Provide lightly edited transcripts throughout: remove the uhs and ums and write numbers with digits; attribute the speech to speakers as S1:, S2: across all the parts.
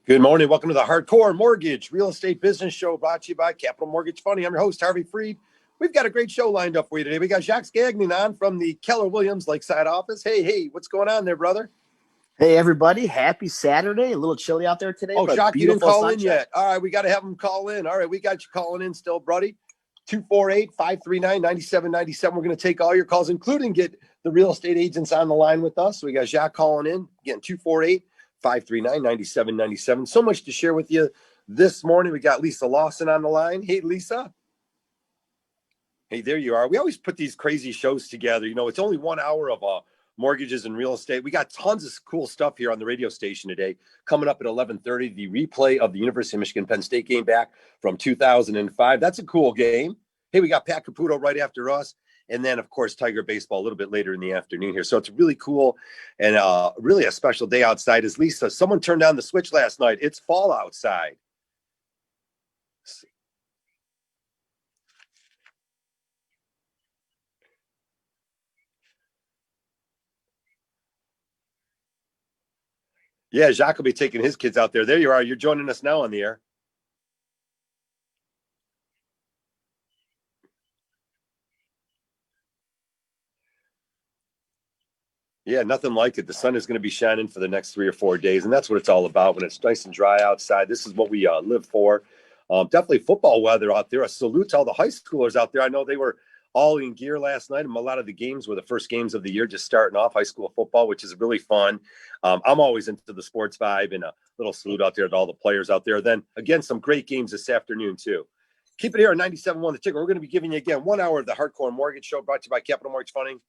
S1: Good morning. Welcome to the Hardcore Mortgage Real Estate Business Show brought to you by Capital Mortgage Funding. I'm your host, Harvey Freed. We've got a great show lined up for you today. We got Jacques Gagnon on from the Keller Williams Lakeside office. Hey, what's going on there, brother?
S2: Hey, everybody. Happy Saturday. A little chilly out there today.
S1: Oh,
S2: but
S1: Jacques, you didn't call
S2: sunshine.
S1: in yet. All right, we got to have him call in. All right, we got you calling in still, buddy. 248-539-9797. We're going to take all your calls, including get the real estate agents on the line with us. So we got Jacques calling in. Again, 248-539-9797. So much to share with you this morning. We got Lisa Lawson on the line. Hey, Lisa. Hey, there you are. We always put these crazy shows together. You know, it's only 1 hour of mortgages and real estate. We got tons of cool stuff here on the radio station today. Coming up at 11:30, the replay of the University of Michigan Penn State game back from 2005. That's a cool game. Hey, we got Pat Caputo right after us. And then, of course, Tiger baseball a little bit later in the afternoon here. So it's really cool and really a special day outside. As Lisa, someone turned down the switch last night. It's fall outside. Yeah, Jacques will be taking his kids out there. There you are. You're joining us now on the air. Yeah, nothing like it. The sun is going to be shining for the next 3 or 4 days, and that's what it's all about. When it's nice and dry outside, this is what we live for. Definitely football weather out there. A salute to all the high schoolers out there. I know they were all in gear last night, and a lot of the games were the first games of the year, just starting off high school football, which is really fun. I'm always into the sports vibe, and a little salute out there to all the players out there. Then, again, some great games this afternoon, too. Keep it here on 97.1 The Ticker. We're going to be giving you, again, 1 hour of the Hardcore Mortgage Show brought to you by Capital Mortgage Funding.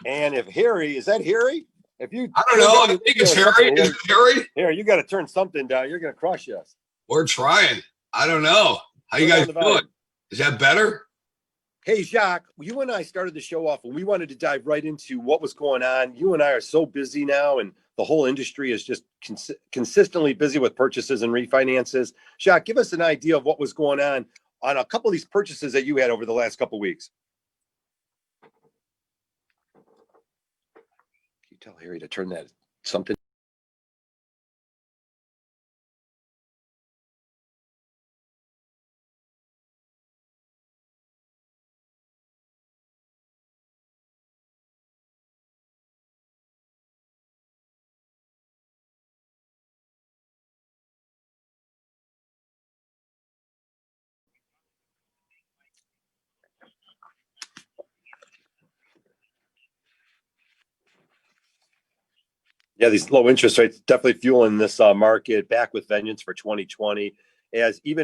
S1: And if Harry, is that Harry?
S3: I don't know. I think it's Harry. Is it Harry?
S1: Here, you got to turn something down. You're going to crush us.
S3: We're trying. I don't know. How you guys doing? Is that better?
S1: Hey, Jacques, you and I started the show off and we wanted to dive right into what was going on. You and I are so busy now, and the whole industry is just consistently busy with purchases and refinances. Jacques, give us an idea of what was going on a couple of these purchases that you had over the last couple of weeks. Can you tell Harry to turn that something? Yeah, these low interest rates definitely fueling this market back with vengeance for 2020. As we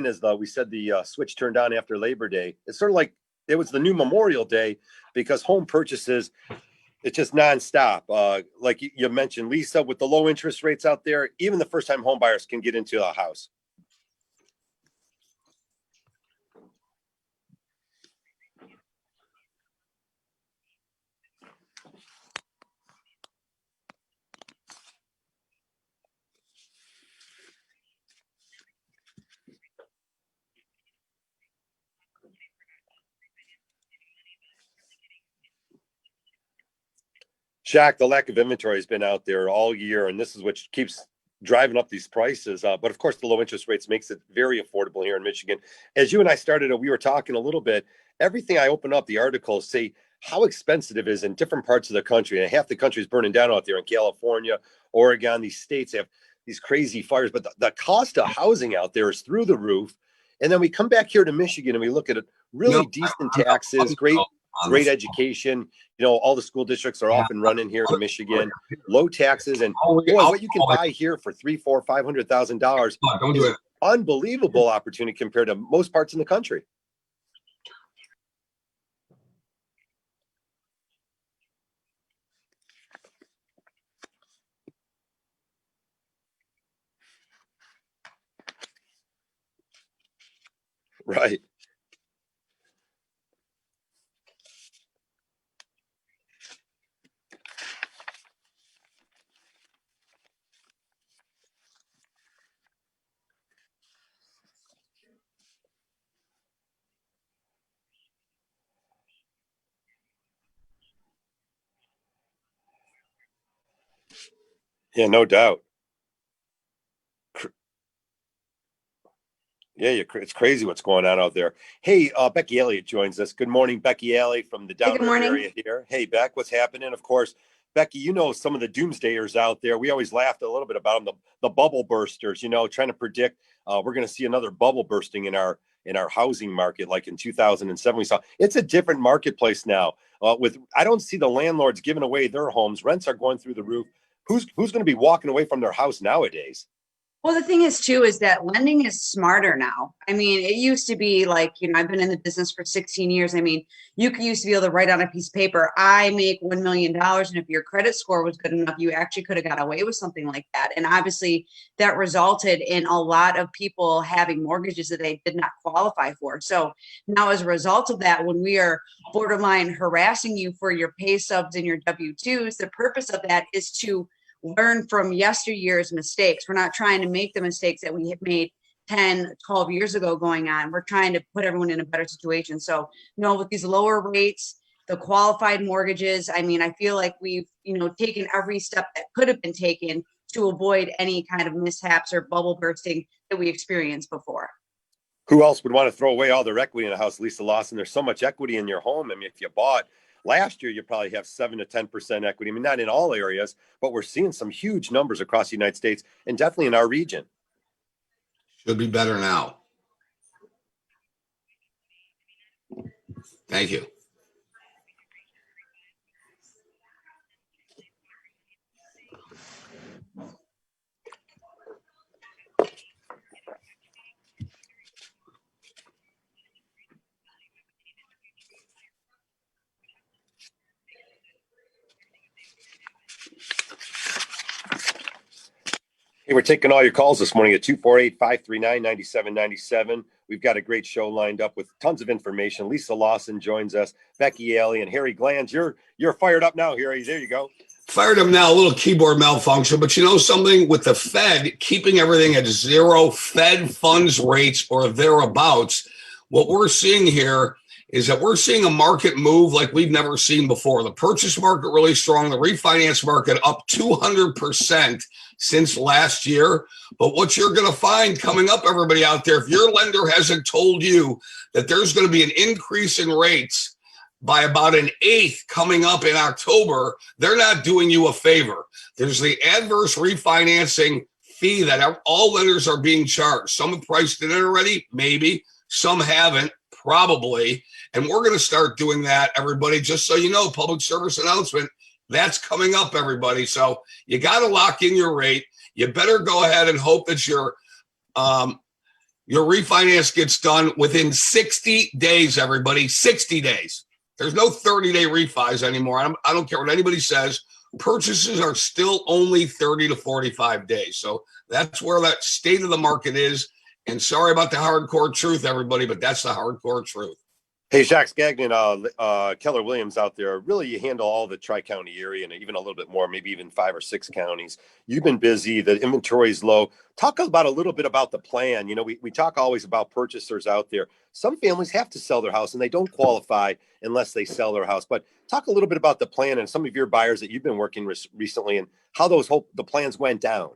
S1: said, the switch turned on after Labor Day. It's sort of like it was the new Memorial Day because home purchases, it's just nonstop. Like you mentioned, Lisa, with the low interest rates out there, even the first-time home buyers can get into a house. Jacques, the lack of inventory has been out there all year, and this is what keeps driving up these prices. But of course, the low interest rates makes it very affordable here in Michigan. As you and I started, we were talking a little bit. Everything I open up, the articles say how expensive it is in different parts of the country, and half the country is burning down out there in California, Oregon. These states have these crazy fires, but the cost of housing out there is through the roof. And then we come back here to Michigan and we look at it, really decent taxes, great education. You know, all the school districts are off and running here in Michigan. Low taxes, and boy, what you can buy here for $300,000, $400,000, $500,000 is an unbelievable opportunity compared to most parts in the country. Right. Yeah, no doubt. Yeah, it's crazy what's going on out there. Hey, Becky Elliott joins us. Good morning, Becky Elliott from the
S4: Hey, good
S1: Downriver
S4: morning.
S1: area here. Hey, Beck, what's happening? Of course, Becky, you know some of the doomsdayers out there. We always laughed a little bit about them, the bubble bursters. Trying to predict we're going to see another bubble bursting in our housing market, like in 2007. We saw it's a different marketplace now. With I don't see the landlords giving away their homes. Rents are going through the roof. Who's going to be walking away from their house nowadays?
S4: Well, the thing is, too, is that lending is smarter now. I mean, it used to be like, I've been in the business for 16 years. I mean, you used to be able to write on a piece of paper, I make $1 million. And if your credit score was good enough, you actually could have got away with something like that. And obviously, that resulted in a lot of people having mortgages that they did not qualify for. So now, as a result of that, when we are borderline harassing you for your pay stubs and your W-2s, the purpose of that is to learn from yesteryear's mistakes. We're not trying to make the mistakes that we had made 10, 12 years ago going on. We're trying to put everyone in a better situation. So, with these lower rates, the qualified mortgages, I mean, I feel like we've, taken every step that could have been taken to avoid any kind of mishaps or bubble bursting that we experienced before.
S1: Who else would want to throw away all their equity in a house? Lisa Lawson, there's so much equity in your home. I mean, if you bought last year, you probably have 7 to 10% equity. I mean, not in all areas, but we're seeing some huge numbers across the United States and definitely in our region.
S3: Should be better now. Thank you.
S1: Hey, we're taking all your calls this morning at 248-539-9797. We've got a great show lined up with tons of information. Lisa Lawson joins us, Becky Alley, and Harry Glanz. You're fired up now, Harry. There you go.
S3: Fired up now, a little keyboard malfunction, but you know something? With the Fed keeping everything at zero Fed funds rates or thereabouts, what we're seeing here is that we're seeing a market move like we've never seen before. The purchase market really strong, the refinance market up 200% since last year. But what you're going to find coming up, everybody out there, if your lender hasn't told you that there's going to be an increase in rates by about an eighth coming up in October, they're not doing you a favor. There's the adverse refinancing fee that all lenders are being charged. Some have priced it in already, maybe. Some haven't, probably. And we're going to start doing that, everybody, just so you know, public service announcement, that's coming up, everybody. So you got to lock in your rate. You better go ahead and hope that your refinance gets done within 60 days, everybody, 60 days. There's no 30-day refis anymore. I don't care what anybody says. Purchases are still only 30 to 45 days. So that's where that state of the market is. And sorry about the hardcore truth, everybody, but that's the hardcore truth.
S1: Hey, Jacques, Gagnon, Keller Williams out there. Really, you handle all the Tri-County area and even a little bit more, maybe even 5 or 6 counties. You've been busy. The inventory is low. Talk about a little bit about the plan. We talk always about purchasers out there. Some families have to sell their house and they don't qualify unless they sell their house. But talk a little bit about the plan and some of your buyers that you've been working with recently and how the plans went down.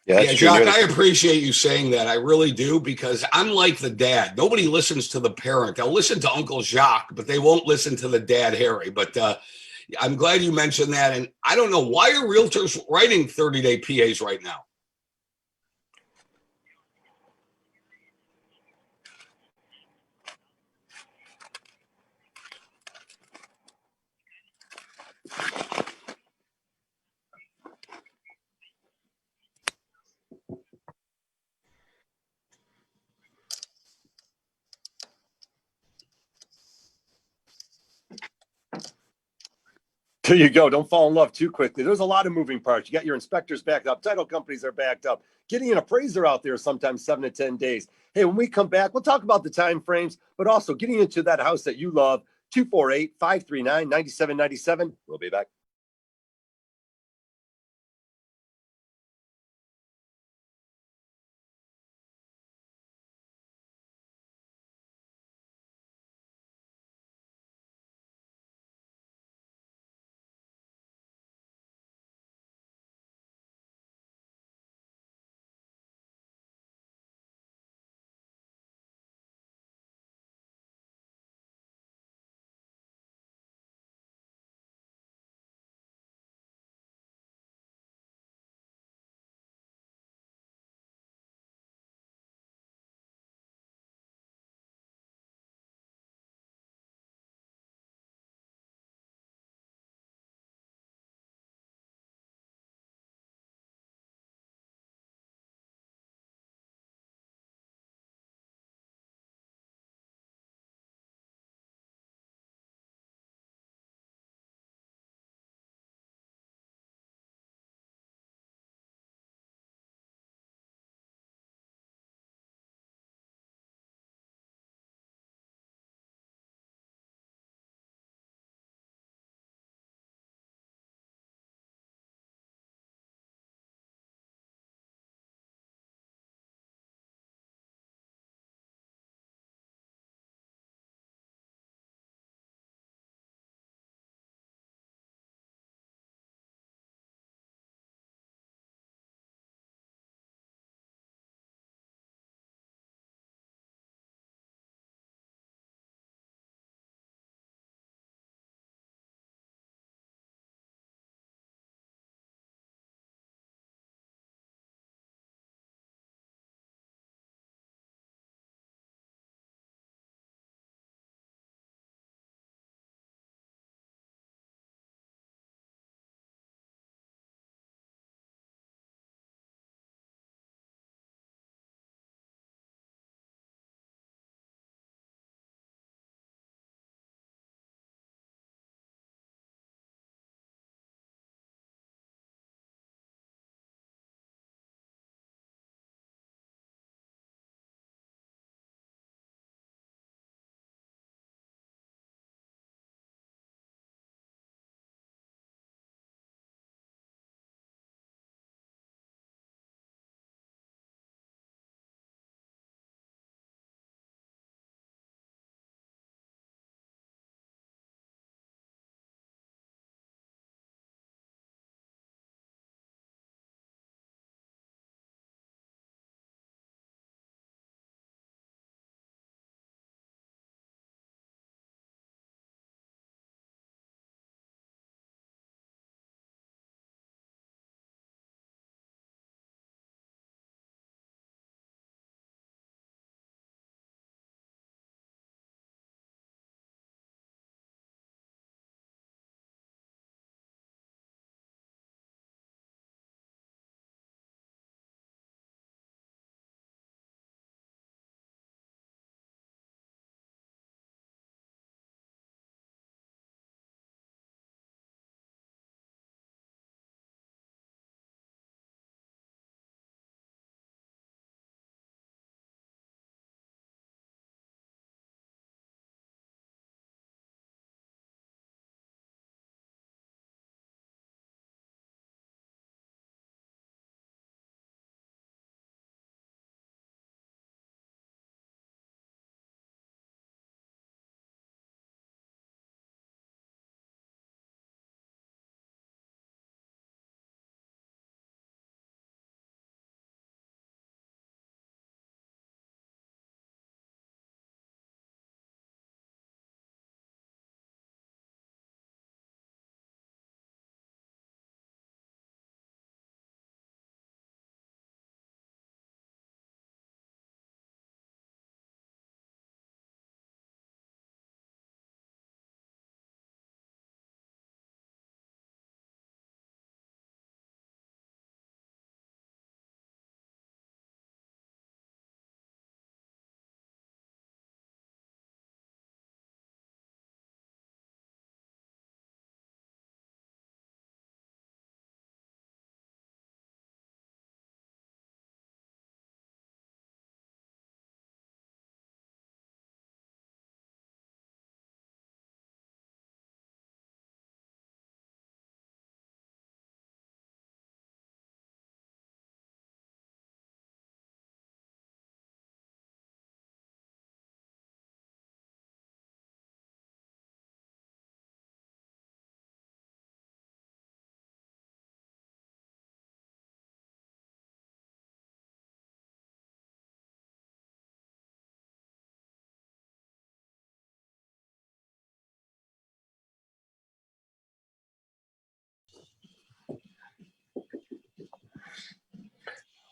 S3: Yeah, Jacques, I appreciate you saying that. I really do, because I'm like the dad. Nobody listens to the parent. They'll listen to Uncle Jacques, but they won't listen to the dad, Harry. But I'm glad you mentioned that. And I don't know, why are realtors writing 30-day PAs right now?
S1: There you go. Don't fall in love too quickly. There's a lot of moving parts. You got your inspectors backed up. Title companies are backed up. Getting an appraiser out there sometimes 7 to 10 days. Hey, when we come back, we'll talk about the time frames, but also getting into that house that you love. 248-539-9797. We'll be back.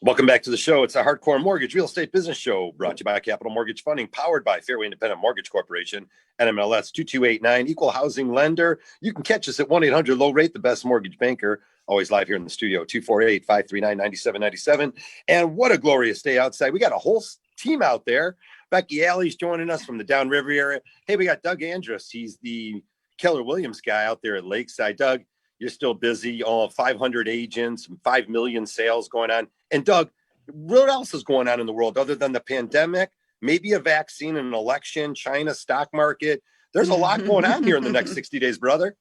S1: Welcome back to the show. It's a Hardcore Mortgage Real Estate Business Show brought to you by Capital Mortgage Funding, powered by Fairway Independent Mortgage Corporation, NMLS 2289, Equal Housing Lender. You can catch us at 1-800-LOW-RATE, the best mortgage banker. Always live here in the studio, 248-539-9797. And what a glorious day outside. We got a whole team out there. Becky Alley's joining us from the Downriver area. Hey, we got Doug Andrus. He's the Keller Williams guy out there at Lakeside. Doug, you're still busy. All 500 agents, 5 million sales going on. And Doug, what else is going on in the world other than the pandemic? Maybe a vaccine, an election, China stock market. There's a lot going on here in the next 60 days, brother.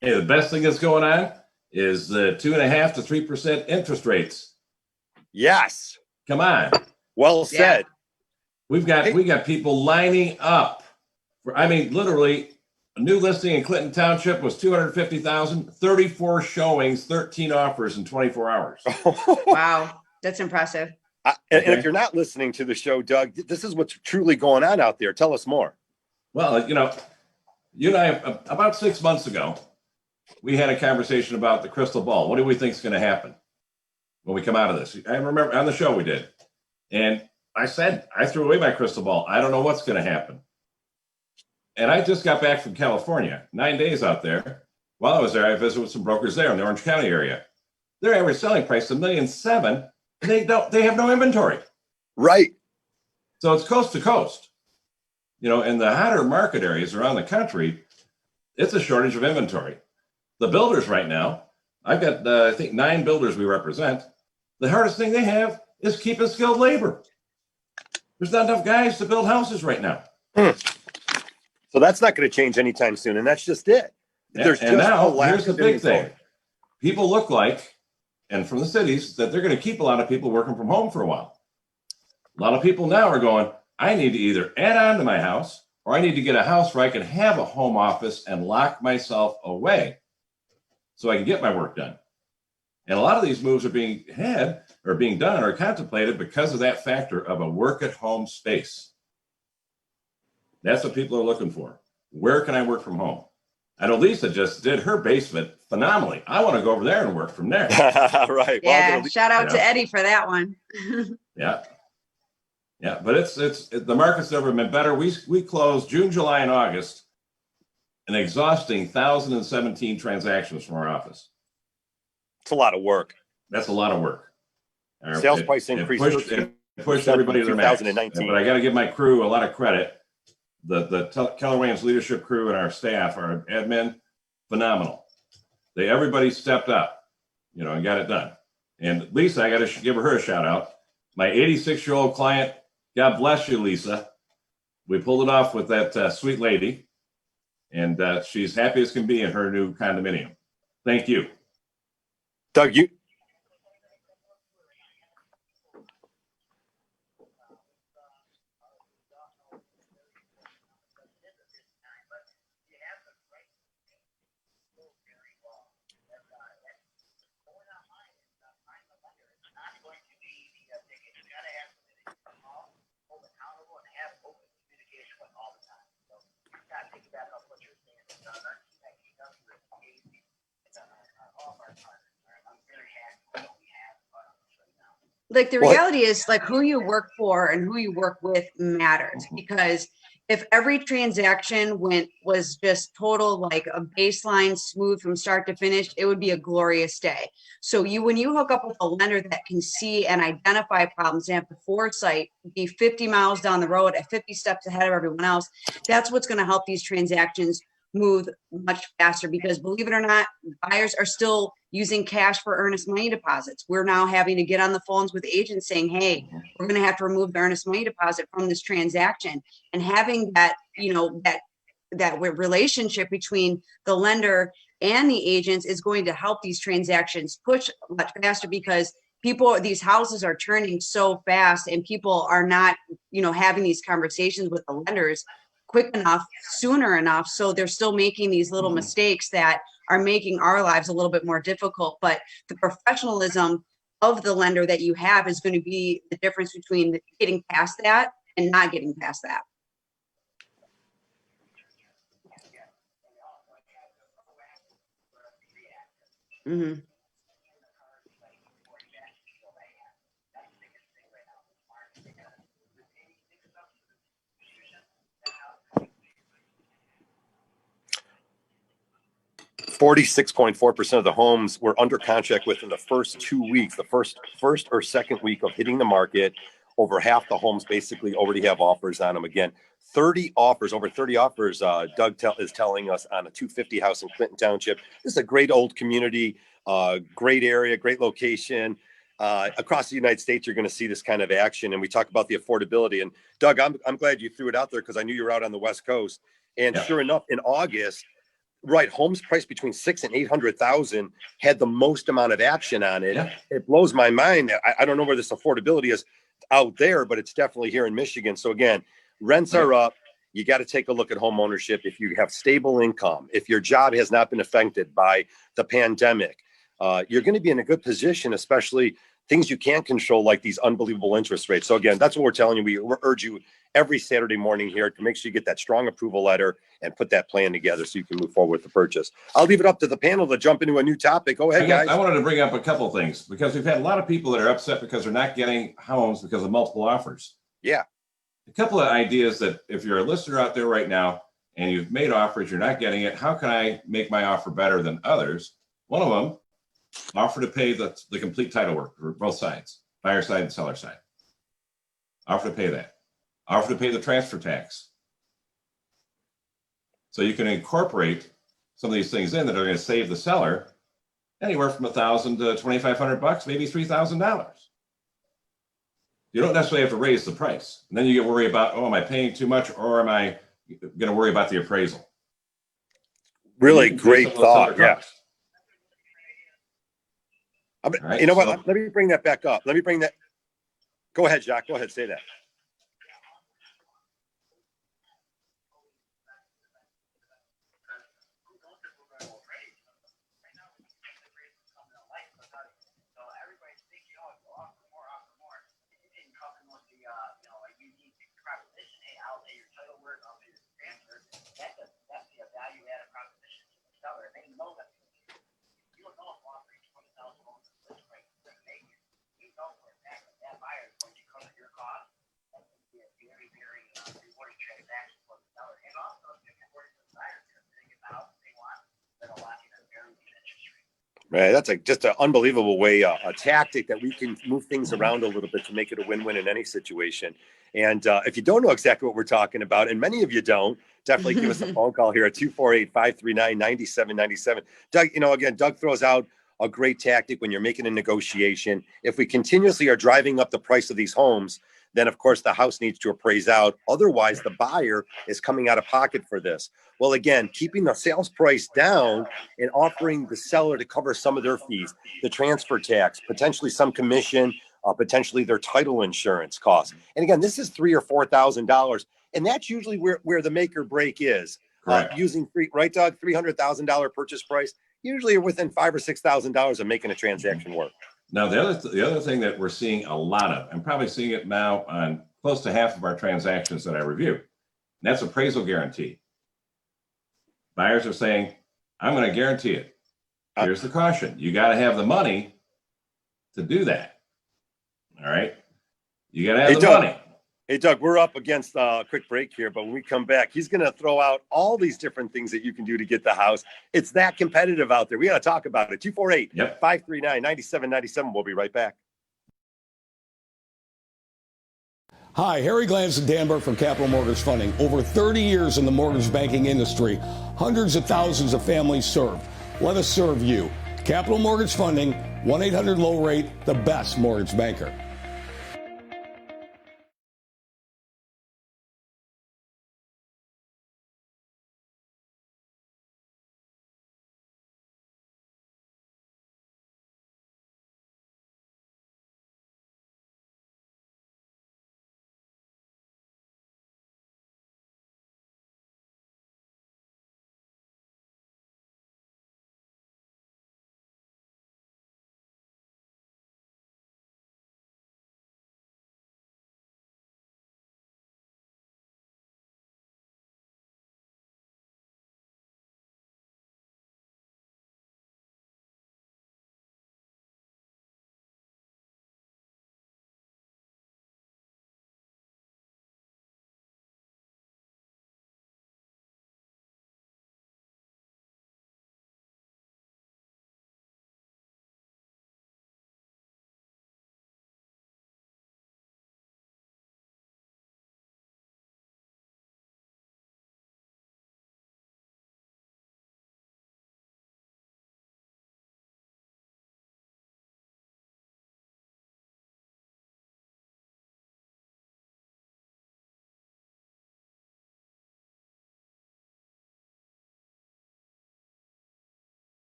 S5: Hey, the best thing that's going on is the 2.5% to 3% interest rates.
S1: Yes.
S5: Come on.
S1: Well said.
S5: We got people lining up for, I mean, literally a new listing in Clinton Township was 250,000, 34 showings, 13 offers in 24 hours.
S4: Wow, that's impressive.
S1: And if you're not listening to the show, Doug, this is what's truly going on out there. Tell us more.
S5: Well, you and I, about 6 months ago, we had a conversation about the crystal ball. What do we think is going to happen when we come out of this? I remember on the show we did. And I said, I threw away my crystal ball. I don't know what's going to happen. And I just got back from California, 9 days out there. While I was there, I visited with some brokers there in the Orange County area. Their average selling price is $1.7 million. They have no inventory.
S1: Right.
S5: So it's coast to coast. In the hotter market areas around the country, it's a shortage of inventory. The builders right now, I've got, I think, 9 builders we represent. The hardest thing they have is keeping skilled labor. There's not enough guys to build houses right now.
S1: So that's not going to change anytime soon. And that's just it. There's
S5: and
S1: just
S5: now,
S1: a lack
S5: here's the
S1: of
S5: big
S1: inventory.
S5: thing. People look like, and from the cities, that they're going to keep a lot of people working from home for a while. A lot of people now are going, I need to either add on to my house or I need to get a house where I can have a home office and lock myself away so I can get my work done. And a lot of these moves are being done or contemplated because of that factor of a work at home space. That's what people are looking for. Where can I work from home? I know Lisa just did her basement phenomenally. I want to go over there and work from there.
S1: Right.
S4: Yeah,
S1: Well,
S4: shout out to Eddie for that one.
S5: Yeah. Yeah, but the market's never been better. We closed June, July, and August an exhausting 1,017 transactions from our office.
S1: it's a lot of work.
S5: That's a lot of work.
S1: Sales price increase
S5: It pushed everybody to their max.
S1: 2019.
S5: But I got to give my crew a lot of credit. The Keller Williams leadership crew and our staff, our admin, phenomenal. Everybody stepped up, and got it done. And Lisa, I got to give her a shout out. My 86-year-old client, God bless you, Lisa. We pulled it off with that sweet lady, and she's happy as can be in her new condominium. Thank you.
S1: Doug, you.
S4: Like the reality is like who you work for and who you work with matters, because if every transaction was just total like a baseline smooth from start to finish, it would be a glorious day. So when you hook up with a lender that can see and identify problems and have the foresight, be 50 miles down the road at 50 steps ahead of everyone else, that's what's going to help these transactions move much faster, because believe it or not, buyers are still using cash for earnest money deposits. We're now having to get on the phones with agents saying, hey, we're going to have to remove the earnest money deposit from this transaction. And having that, that relationship between the lender and the agents is going to help these transactions push much faster, because these houses are turning so fast and people are not, having these conversations with the lenders quick enough, sooner enough. So they're still making these little mistakes that are making our lives a little bit more difficult. But the professionalism of the lender that you have is going to be the difference between getting past that and not getting past that. Mm-hmm.
S1: 46.4% of the homes were under contract within the first 2 weeks, the first or second week of hitting the market. Over half the homes basically already have offers on them. Again, 30 offers, over 30 offers. Doug is telling us on a 250 house in Clinton Township. This is a great old community, great area, great location. Across the United States, you're going to see this kind of action. And we talk about the affordability. And Doug, I'm glad you threw it out there because I knew you were out on the West Coast. And sure enough, in August, right, homes priced between 600,000 and 800,000 had the most amount of action on it.
S5: Yeah.
S1: It blows my mind. I don't know where this affordability is out there, but it's definitely here in Michigan. So again, rents are up. You got to take a look at home ownership. If you have stable income, if your job has not been affected by the pandemic, you're going to be in a good position, especially things you can't control, like these unbelievable interest rates. So again, that's what we're telling you. We urge you every Saturday morning here to make sure you get that strong approval letter and put that plan together so you can move forward with the purchase. I'll leave it up to the panel to jump into a new topic. Go ahead, guys.
S5: I wanted to bring up a couple things because we've had a lot of people that are upset because they're not getting homes because of multiple offers.
S1: Yeah.
S5: A couple of ideas that if you're a listener out there right now and you've made offers, you're not getting it, how can I make my offer better than others? One of them, offer to pay the complete title work for both sides, buyer side and seller side. Offer to pay that. Offer to pay the transfer tax. So you can incorporate some of these things in that are going to save the seller anywhere from $1,000 to $2,500, maybe $3,000. You don't necessarily have to raise the price. And then you get worried about, oh, am I paying too much or am I going to worry about the appraisal?
S1: Really great thought. Yeah.
S5: Right,
S1: you know what? Let me bring that back up. Go ahead, Jacques. Go ahead. Say that. Right, that's just an unbelievable way, a tactic that we can move things around a little bit to make it a win-win in any situation. And if you don't know exactly what we're talking about, and many of you don't, definitely give us a phone call here at 248-539-9797. Doug, again, Doug throws out a great tactic when you're making a negotiation. If we continuously are driving up the price of these homes, then of course the house needs to appraise out. Otherwise, the buyer is coming out of pocket for this. Well, again, keeping the sales price down and offering the seller to cover some of their fees, the transfer tax, potentially some commission, potentially their title insurance costs. And again, this is $3,000 or $4,000, and that's usually where the make or break is. Using right, Doug, $300,000 purchase price. Usually, you're within $5,000 or $6,000 of making a transaction work.
S5: Now, the other thing that we're seeing a lot of, I'm probably seeing it now on close to half of our transactions that I review, and that's appraisal guarantee. Buyers are saying, I'm going to guarantee it. Here's the caution. You got to have the money to do that. All right. You got to have the money.
S1: Hey, Doug, we're up against a quick break here, but when we come back, he's going to throw out all these different things that you can do to get the house. It's that competitive out there. We got to talk about it. 248-539-9797. We'll be right back.
S6: Hi, Harry Glantz and Dan Burke from Capital Mortgage Funding. Over 30 years in the mortgage banking industry, hundreds of thousands of families served. Let us serve you. Capital Mortgage Funding, 1-800-LOW-RATE, the best mortgage banker.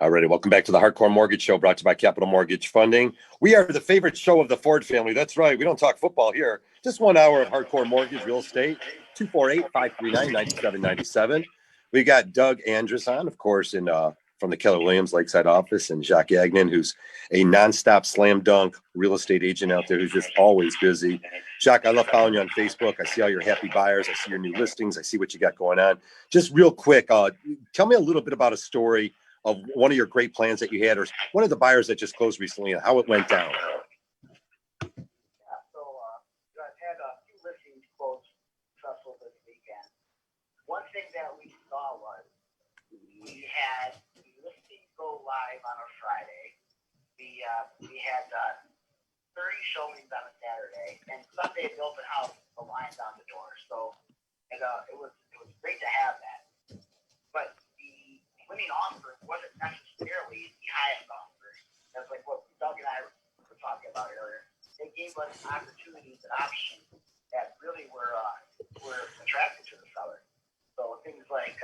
S1: All righty, welcome back to the Hardcore Mortgage Show, brought to you by Capital Mortgage Funding. We are the favorite show of the Ford family. That's right. We don't talk football here. Just 1 hour of hardcore mortgage real estate. 248-539-9797. We got Doug Andrus on, of course, in from the Keller Williams Lakeside office, and Jacques Gagnon, who's a nonstop slam dunk real estate agent out there who's just always busy. Jacques, I love following you on Facebook. I see all your happy buyers. I see your new listings. I see what you got going on. Just real quick, tell me a little bit about a story of one of your great plans that you had, or one of the buyers that just closed recently, and how it went down.
S7: Yeah, so I've had a few listings close successful this weekend. One thing that we saw was we had the listing go live on a Friday. We had 30 showings on a Saturday, and Sunday at the open house, the lines on the door. So it was great to have that. But the winning offer wasn't necessarily the highest offer. That's like what Doug and I were talking about earlier. They gave us opportunities and options that really were attractive to the seller. So things like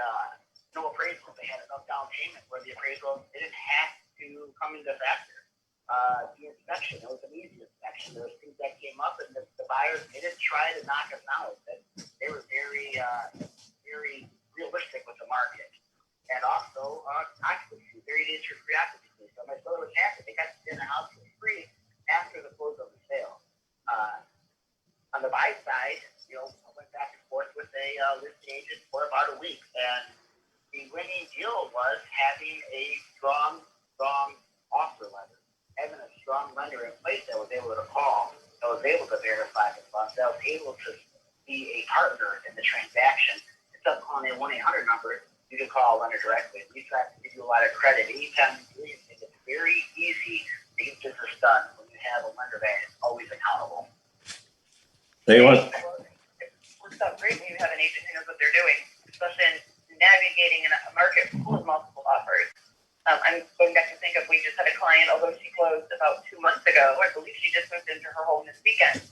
S7: no appraisal. They had enough down payment where the appraisal didn't have to come into factor. The inspection, it was an easy inspection. There was things that came up, and the buyers didn't try to knock us out. They were very realistic with the market. And also, occupancy, 30 days for free occupancy. So my seller was happy. They got to stay in the house for free after the close of the sale. On the buy side, I went back and forth with a listing agent for about a week. And the winning deal was having a strong offer letter. Having a strong lender in place that was able to call, that was able to verify the funds, that was able to be a partner in the transaction. Instead of calling a 1-800 number, you can call a lender directly. We try to give you a lot of credit. Anytime you do anything, it's very easy to get business done when you have a lender that is always accountable.
S5: Tell you what,
S7: It works out great when you have an agent who knows what they're doing, especially in navigating in a market full of multiple offers. I'm going back to think of, we just had a client, although she closed about 2 months ago, I believe she just moved into her home this weekend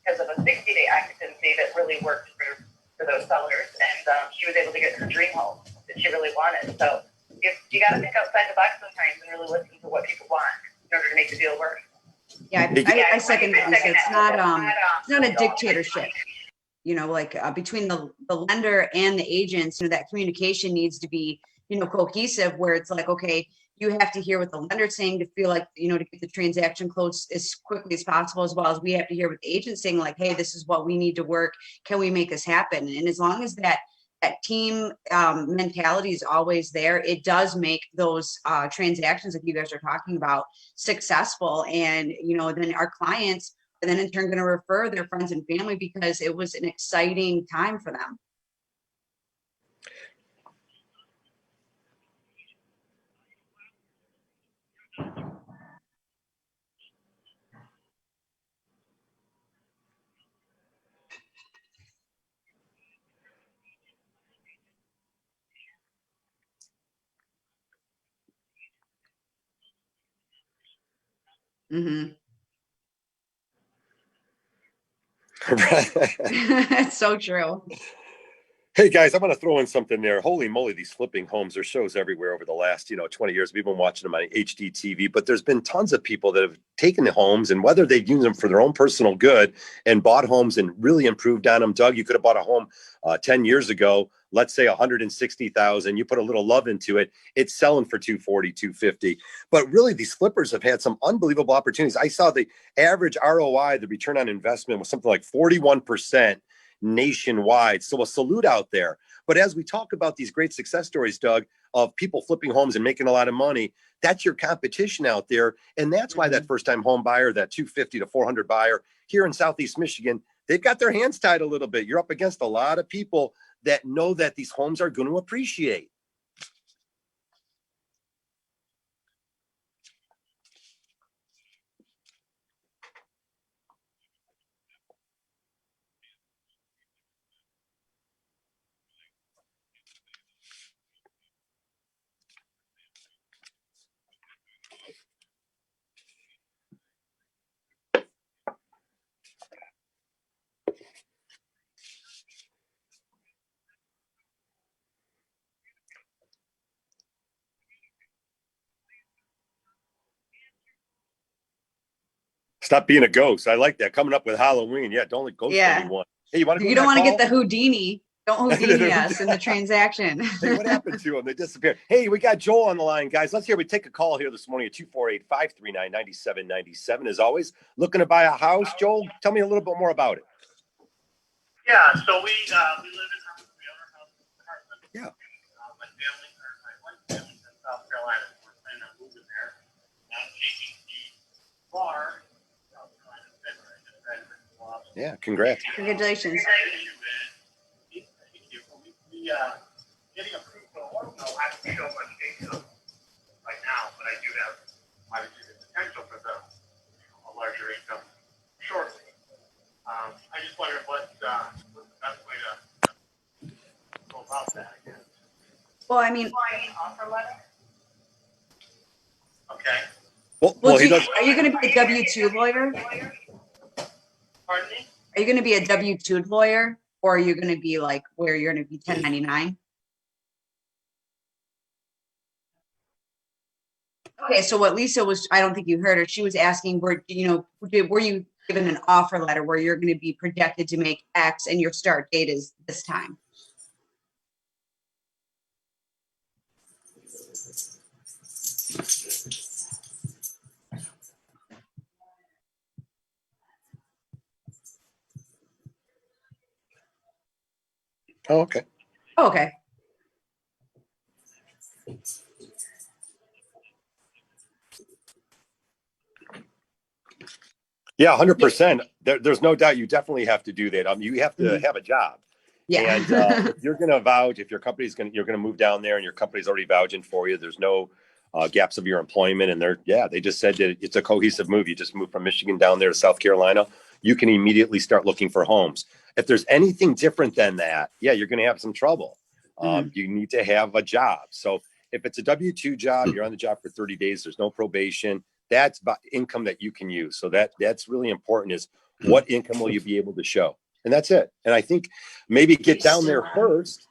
S7: because of a 60-day occupancy that really worked for those sellers, and she was able to get her dream home that she really wanted. So you got to think outside the box sometimes and really listen to what people want in order to make the deal work.
S4: Yeah, I second that. It's not a dictatorship. Between the lender and the agents, that communication needs to be, cohesive, where it's like, okay, you have to hear what the lender's saying to feel like, to get the transaction closed as quickly as possible, as well as we have to hear what the agent's saying, like, hey, this is what we need to work. Can we make this happen? And as long as that team mentality is always there, it does make those transactions that you guys are talking about successful. And, then our clients are then in turn going to refer their friends and family because it was an exciting time for them. Mm-hmm. That's so true.
S1: Hey guys, I'm going to throw in something there. Holy moly, these flipping homes. There's shows everywhere over the last, 20 years. We've been watching them on HD TV, but there's been tons of people that have taken the homes, and whether they've used them for their own personal good and bought homes and really improved on them. Doug, you could have bought a home 10 years ago, let's say 160,000. You put a little love into it. It's selling for 240, 250. But really, these flippers have had some unbelievable opportunities. I saw the average ROI, the return on investment, was something like 41%. Nationwide. So a salute out there. But as we talk about these great success stories, Doug, of people flipping homes and making a lot of money, that's your competition out there. And that's why that first-time home buyer, that 250 to 400 buyer here in Southeast Michigan, they've got their hands tied a little bit. You're up against a lot of people that know that these homes are going to appreciate. Stop being a ghost. I like that. Coming up with Halloween. Yeah, don't let ghost
S4: Yeah.
S1: anyone. Hey, you want to
S4: You don't want to get the Houdini. Don't Houdini us in the transaction.
S1: Hey, what happened to them? They disappeared. Hey, we got Joel on the line, guys. Let's hear. We take a call here this morning at 248-539-9797. As always, looking to buy a house. Joel, tell me a little bit more about it.
S8: Yeah, so we live in Harvey. We own our house in Harvey.
S1: Yeah.
S8: My wife's family's in South Carolina. We're planning on moving there. Not taking the bar in South Carolina. February. Just graduated from Lawson.
S1: Yeah, congrats.
S4: Congratulations.
S8: We getting approved for the loan. No, I don't show much income right now, but I do have obviously the potential for a larger income shortly. I just wondered what's the best way to go about that. I guess.
S4: Well, I mean,
S8: Offer letter. Okay.
S1: Well, he does.
S4: are you going to be a W-2 lawyer?
S8: Pardon me?
S4: Are you going to be a W-2 lawyer, or are you going to be like where you're going to be 1099? Okay, so what Lisa was, I don't think you heard her. She was asking, were you given an offer letter where you're going to be projected to make X and your start date is this time?
S1: Oh, okay.
S4: Oh, okay.
S1: Yeah, 100%. There's no doubt you definitely have to do that. You have to have a job.
S4: Yeah.
S1: And if you're going to vouch, if your company's you're going to move down there and your company's already vouching for you, there's no gaps of your employment. And they just said that it's a cohesive move. You just moved from Michigan down there to South Carolina. You can immediately start looking for homes. If there's anything different than that, you're going to have some trouble. You need to have a job. So if it's a W-2 job, you're on the job for 30 days, there's no probation. That's about income that you can use. So that's really important, is what income will you be able to show? And that's it. And I think maybe get down there first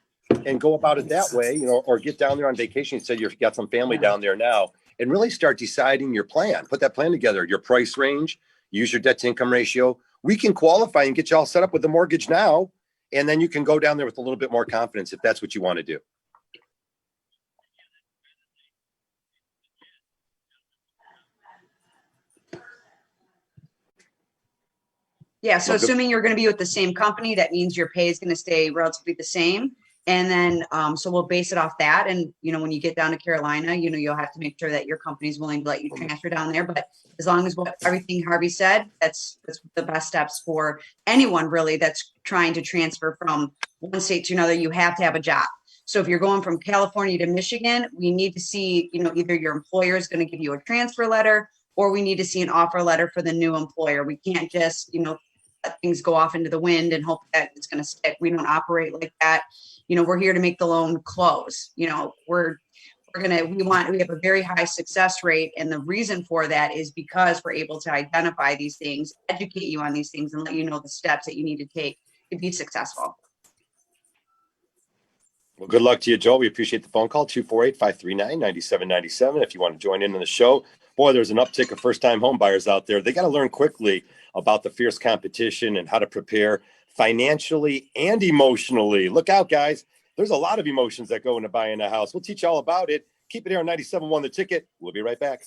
S1: and go about it that way, or get down there on vacation. You said you've got some family down there now, and really start deciding your plan. Put that plan together, your price range, use your debt to income ratio. We can qualify and get you all set up with the mortgage now. And then you can go down there with a little bit more confidence if that's what you want to do.
S4: Yeah. So assuming you're going to be with the same company, that means your pay is going to stay relatively the same. And then, so we'll base it off that. And, when you get down to Carolina, you'll have to make sure that your company is willing to let you transfer down there. But as long as everything Harvey said, that's the best steps for anyone really that's trying to transfer from one state to another. You have to have a job. So if you're going from California to Michigan, we need to see, either your employer is going to give you a transfer letter, or we need to see an offer letter for the new employer. We can't just, let things go off into the wind and hope that it's going to stick. We don't operate like that. We're here to make the loan close. We have a very high success rate. And the reason for that is because we're able to identify these things, educate you on these things, and let you know the steps that you need to take to be successful.
S1: Well, good luck to you, Joe. We appreciate the phone call, 248-539-9797. If you want to join in on the show. Boy, there's an uptick of first-time home buyers out there. They got to learn quickly about the fierce competition and how to prepare financially and emotionally. Look out, guys. There's a lot of emotions that go into buying a house. We'll teach you all about it. Keep it here on 97.1 The Ticket. We'll be right back.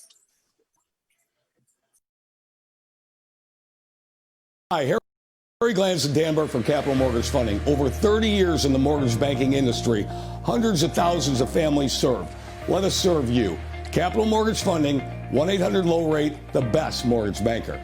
S6: Hi, Harry Glanson Danberg from Capital Mortgage Funding. Over 30 years in the mortgage banking industry, hundreds of thousands of families served. Let us serve you. Capital Mortgage Funding, 1-800-LOW-RATE, the best mortgage banker.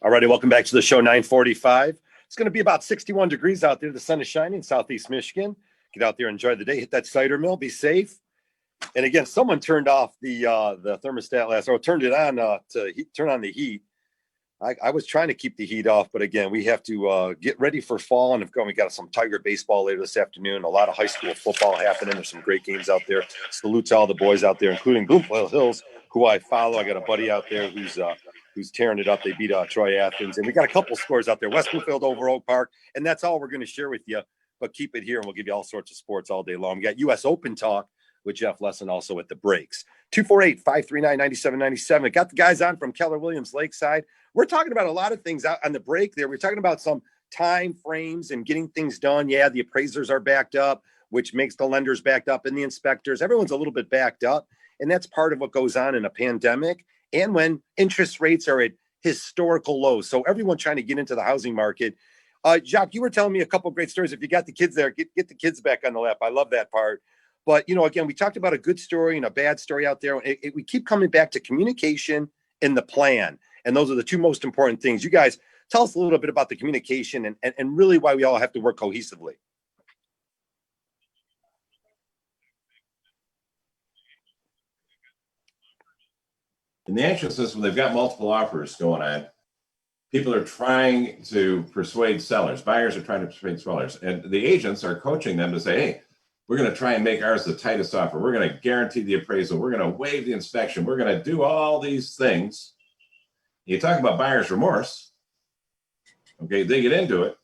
S1: All righty, welcome back to the show, 9:45. It's going to be about 61 degrees out there. The sun is shining in Southeast Michigan. Get out there, enjoy the day, hit that cider mill, be safe. And again, someone turned off the thermostat turned it on turn on the heat. I was trying to keep the heat off, but again, we have to get ready for fall. And we got some Tiger baseball later this afternoon. A lot of high school football happening. There's some great games out there. Salute to all the boys out there, including Bloomfield Hills, who I follow. I got a buddy out there who's tearing it up. They beat Troy Athens, and we got a couple scores out there. West Bloomfield over Oak Park, and that's all we're going to share with you. But keep it here, and we'll give you all sorts of sports all day long. We got U.S. Open talk with Jeff Lawson also at the breaks. 248-539-9797. Got the guys on from Keller Williams Lakeside. We're talking about a lot of things out on the break there. We're talking about some time frames and getting things done. Yeah, the appraisers are backed up, which makes the lenders backed up, and the inspectors. Everyone's a little bit backed up, and that's part of what goes on in a pandemic and when interest rates are at historical lows. So everyone trying to get into the housing market. Jacques, you were telling me a couple of great stories. If you got the kids there, get the kids back on the lap. I love that part. But, again, we talked about a good story and a bad story out there. We keep coming back to communication and the plan. And those are the two most important things. You guys, tell us a little bit about the communication and really why we all have to work cohesively.
S5: In the anxiousness, when they've got multiple offers going on, people are trying to persuade sellers. Buyers are trying to persuade sellers. And the agents are coaching them to say, hey, we're going to try and make ours the tightest offer. We're going to guarantee the appraisal. We're going to waive the inspection. We're going to do all these things. You talk about buyer's remorse. Okay, they get into it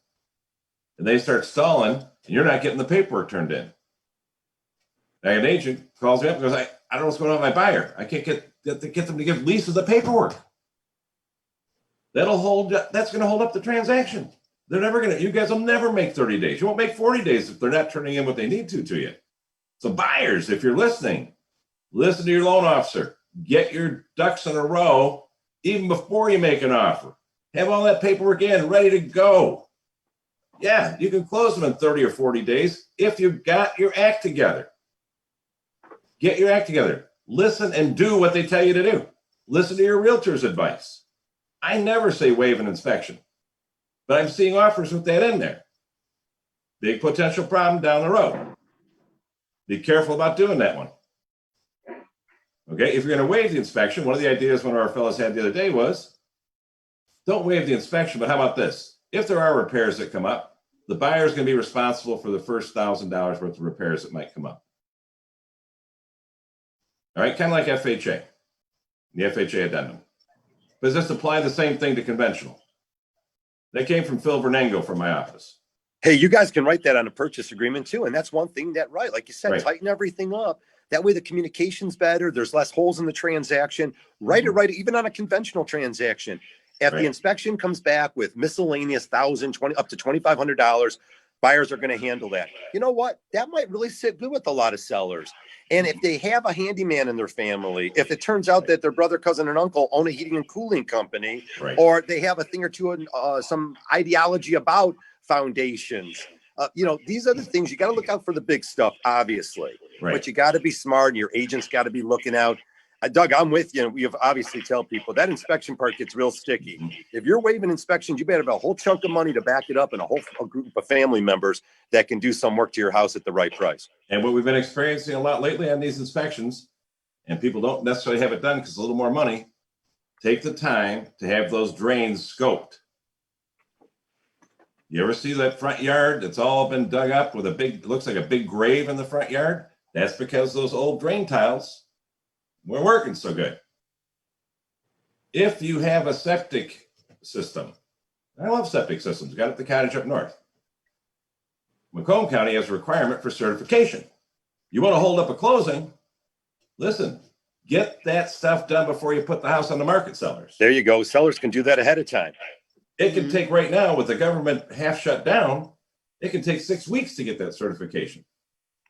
S5: and they start stalling, and you're not getting the paperwork turned in. Now, an agent calls me up and goes, I don't know what's going on with my buyer. I can't get them to give Lisa the paperwork. That's going to hold up the transaction. You guys will never make 30 days. You won't make 40 days if they're not turning in what they need to you. So buyers, if you're listening, listen to your loan officer. Get your ducks in a row even before you make an offer. Have all that paperwork in, ready to go. Yeah, you can close them in 30 or 40 days if you've got your act together. Get your act together. Listen and do what they tell you to do. Listen to your realtor's advice. I never say waive an inspection, but I'm seeing offers with that in there. Big potential problem down the road. Be careful about doing that one. Okay, if you're going to waive the inspection, one of the ideas one of our fellows had the other day was, don't waive the inspection, but how about this? If there are repairs that come up, the buyer is going to be responsible for the first $1,000 worth of repairs that might come up. All right, kind of like FHA, the FHA addendum. But just apply the same thing to conventional. That came from Phil Vernango from my office.
S1: Hey, you guys can write that on a purchase agreement too. And that's one thing like you said,
S5: Right.
S1: Tighten everything up. That way the communication's better. There's less holes in the transaction. Write it even on a conventional transaction. If the inspection comes back with miscellaneous $1,000, up to $2,500, buyers are going to handle that. You know what? That might really sit good with a lot of sellers. And if they have a handyman in their family, if it turns out that their brother, cousin, and uncle own a heating and cooling company, or they have a thing or two, some ideology about foundations, these are the things you got to look out for, the big stuff, obviously.
S5: Right.
S1: But you got to be smart, and your agent's got to be looking out. Doug, I'm with you. We have obviously tell people that inspection part gets real sticky. If you're waiving inspections, you better have a whole chunk of money to back it up and a group of family members that can do some work to your house at the right price.
S5: And what we've been experiencing a lot lately on these inspections, and people don't necessarily have it done because it's a little more money, take the time to have those drains scoped. You ever see that front yard that's all been dug up with looks like a big grave in the front yard? That's because those old drain tiles weren't working so good. If you have a septic system, I love septic systems, got it at the cottage up north. Macomb County has a requirement for certification. You want to hold up a closing? Listen, get that stuff done before you put the house on the market, sellers.
S1: There you go. Sellers can do that ahead of time.
S5: It can take right now with the government half shut down, it can take 6 weeks to get that certification.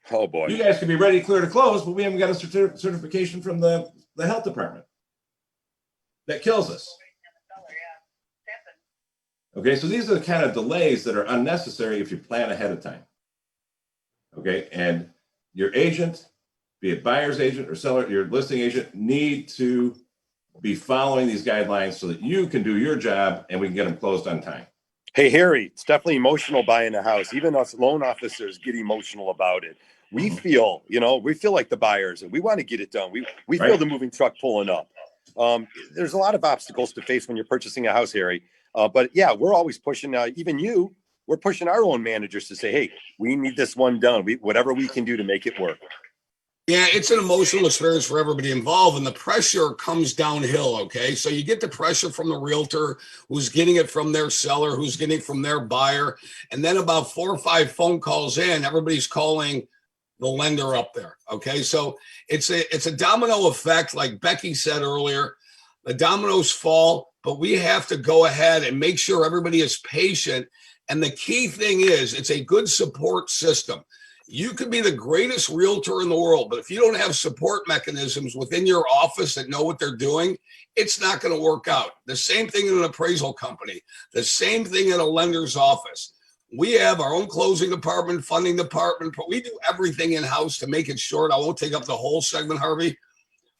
S1: Oh boy.
S5: You guys can be ready, clear to close, but we haven't got a certification from the health department. That kills us. Okay, so these are the kind of delays that are unnecessary if you plan ahead of time. Okay, and your agent, be it buyer's agent or seller, your listing agent, need to be following these guidelines so that you can do your job and we can get them closed on time.
S1: Hey, Harry, it's definitely emotional buying a house. Even us loan officers get emotional about it. We feel, we feel like the buyers and we want to get it done. We feel
S5: Right.
S1: the moving truck pulling up. There's a lot of obstacles to face when you're purchasing a house, Harry. But yeah, we're always pushing, we're pushing our own managers to say, hey, we need this one done. Whatever we can do to make it work.
S3: Yeah, it's an emotional experience for everybody involved, and the pressure comes downhill, okay? So you get the pressure from the realtor who's getting it from their seller, who's getting it from their buyer, and then about 4 or 5 phone calls in, everybody's calling the lender up there, okay? So it's a domino effect, like Becky said earlier. The dominoes fall, but we have to go ahead and make sure everybody is patient, and the key thing is it's a good support system. You could be the greatest realtor in the world, but if you don't have support mechanisms within your office that know what they're doing, it's not going to work out. The same thing in an appraisal company, the same thing in a lender's office. We have our own closing department, funding department, but we do everything in-house. To make it short, I won't take up the whole segment, Harvey,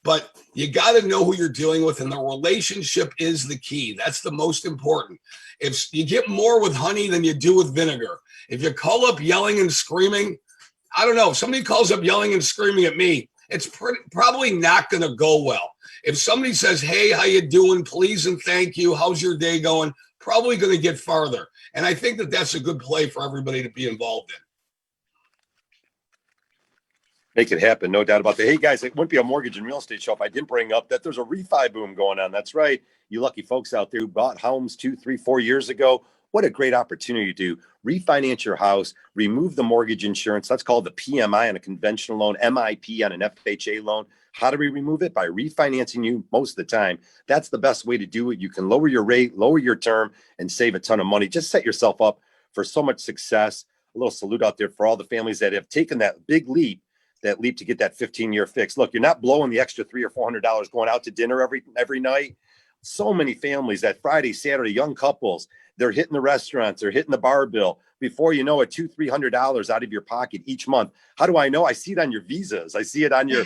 S3: but you got to know who you're dealing with, and the relationship is the key. That's the most important. If you get more with honey than you do with vinegar, if you call up yelling and screaming, I don't know. If somebody calls up yelling and screaming at me, it's probably not going to go well. If somebody says, hey, how you doing? Please and thank you. How's your day going? Probably going to get farther. And I think that that's a good play for everybody to be involved in.
S1: Make it happen, no doubt about that. Hey, guys, it wouldn't be a mortgage and real estate show if I didn't bring up that there's a refi boom going on. That's right. You lucky folks out there who bought homes 2, 3, 4 years ago. What a great opportunity to refinance your house, remove the mortgage insurance. That's called the PMI on a conventional loan, MIP on an FHA loan. How do we remove it? By refinancing you most of the time. That's the best way to do it. You can lower your rate, lower your term, and save a ton of money. Just set yourself up for so much success. A little salute out there for all the families that have taken that big leap to get that 15-year fix. Look, you're not blowing the extra $300 or $400 going out to dinner every night. So many families that Friday, Saturday, young couples, they're hitting the restaurants, they're hitting the bar bill. Before you know it, $200-$300 out of your pocket each month. How do I know? I see it on your visas. I see it on your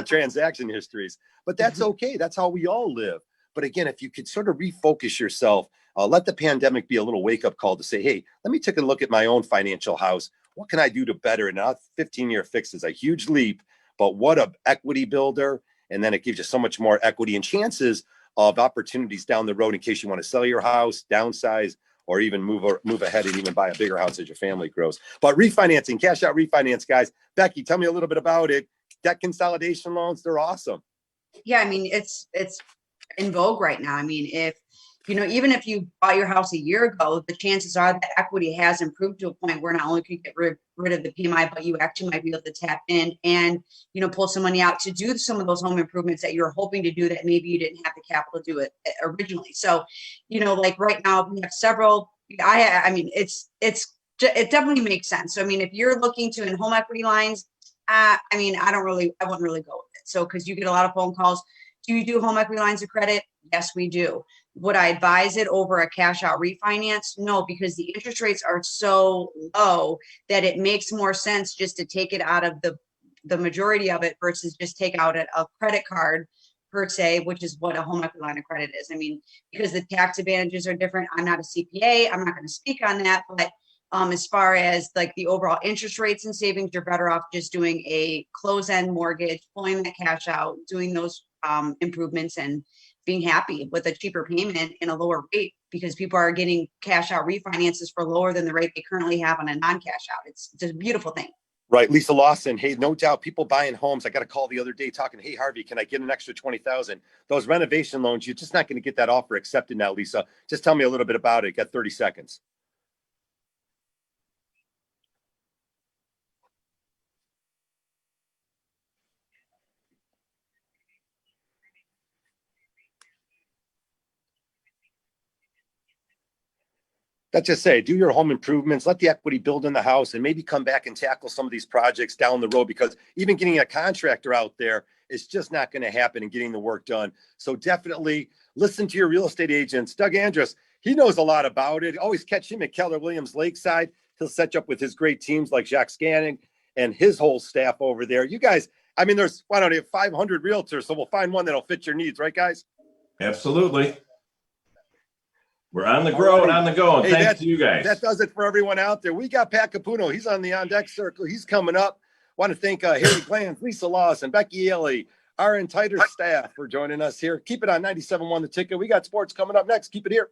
S1: transaction histories. But that's okay. That's how we all live. But again, if you could sort of refocus yourself, let the pandemic be a little wake-up call to say, hey, let me take a look at my own financial house. What can I do to better it? Now, 15-year fix is a huge leap, but what a equity builder. And then it gives you so much more equity and chances of opportunities down the road in case you want to sell your house, downsize, or even move ahead and even buy a bigger house as your family grows. But refinancing, cash out refinance, guys. Becky, tell me a little bit about it. Debt consolidation loans, they're awesome.
S4: Yeah, I mean, it's in vogue right now. I mean, even if you bought your house a year ago, the chances are that equity has improved to a point where not only can you get rid of the PMI, but you actually might be able to tap in and, pull some money out to do some of those home improvements that you're hoping to do that maybe you didn't have the capital to do it originally. So, like right now we have several, it definitely makes sense. So, I mean, if you're looking to in home equity lines, I wouldn't really go with it. So, cause you get a lot of phone calls. Do you do home equity lines of credit? Yes, we do. Would I advise it over a cash out refinance? No, because the interest rates are so low that it makes more sense just to take it out of the majority of it versus just take out a credit card per se, which is what a home equity line of credit is. I mean, because the tax advantages are different. I'm not a CPA. I'm not going to speak on that, but as far as like the overall interest rates and savings, you're better off just doing a close-end mortgage, pulling that cash out, doing those improvements and being happy with a cheaper payment and a lower rate because people are getting cash out refinances for lower than the rate they currently have on a non-cash out. It's just a beautiful thing.
S1: Right. Lisa Lawson. Hey, no doubt people buying homes. I got a call the other day talking, hey, Harvey, can I get an extra 20,000? Those renovation loans, you're just not going to get that offer accepted now, Lisa. Just tell me a little bit about it. Got 30 seconds. Let's just say, do your home improvements, let the equity build in the house, and maybe come back and tackle some of these projects down the road, because even getting a contractor out there is just not going to happen and getting the work done. So definitely listen to your real estate agents. Doug Andrus, he knows a lot about it. Always catch him at Keller Williams Lakeside. He'll set you up with his great teams like Jacques and his whole staff over there. You guys, I mean, there's, why don't you have 500 realtors, so we'll find one that'll fit your needs, right, guys?
S5: Absolutely. We're on the grow and on the go, and
S1: Hey,
S5: thanks to you guys.
S1: That does it for everyone out there. We got Pat Capuno. He's on the on-deck circle. He's coming up. Want to thank Harry Glanz, Lisa Lawson, Becky Ely, our entire staff for joining us here. Keep it on 97.1 The Ticket. We got sports coming up next. Keep it here.